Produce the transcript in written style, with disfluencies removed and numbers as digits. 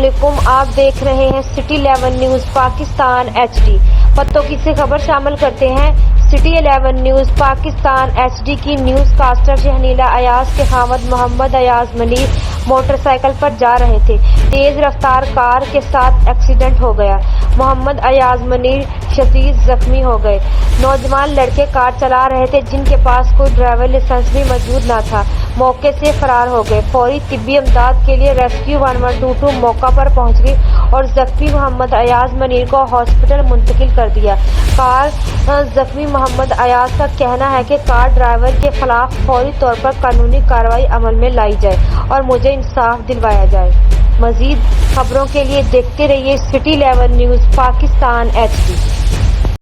علیکم، آپ دیکھ رہے ہیں سٹی 11 نیوز پاکستان HD۔ پتوں کی سے خبر شامل کرتے ہیں۔ سٹی 11 نیوز پاکستان HD کی نیوز کاسٹر شہنیلا ایاز کے خاوند محمد ایاز منیر موٹر سائیکل پر جا رہے تھے۔ تیز رفتار کار کے ساتھ ایکسیڈنٹ ہو گیا۔ محمد ایاز منیر شدید زخمی ہو گئے۔ نوجوان لڑکے کار چلا رہے تھے جن کے پاس کوئی ڈرائیور لائسنس بھی موجود نہ تھا، موقع سے فرار ہو گئے۔ فوری طبی امداد کے لیے ریسکیو 1122 موقع پر پہنچ گئی اور زخمی محمد ایاز منیر کو ہاسپٹل منتقل کر دیا۔ کار زخمی محمد ایاز کا کہنا ہے کہ کار ڈرائیور کے خلاف فوری طور پر قانونی کارروائی عمل میں لائی جائے اور مجھے انصاف دلوایا جائے۔ مزید خبروں کے لیے دیکھتے رہیے سٹی 11 نیوز پاکستان HD۔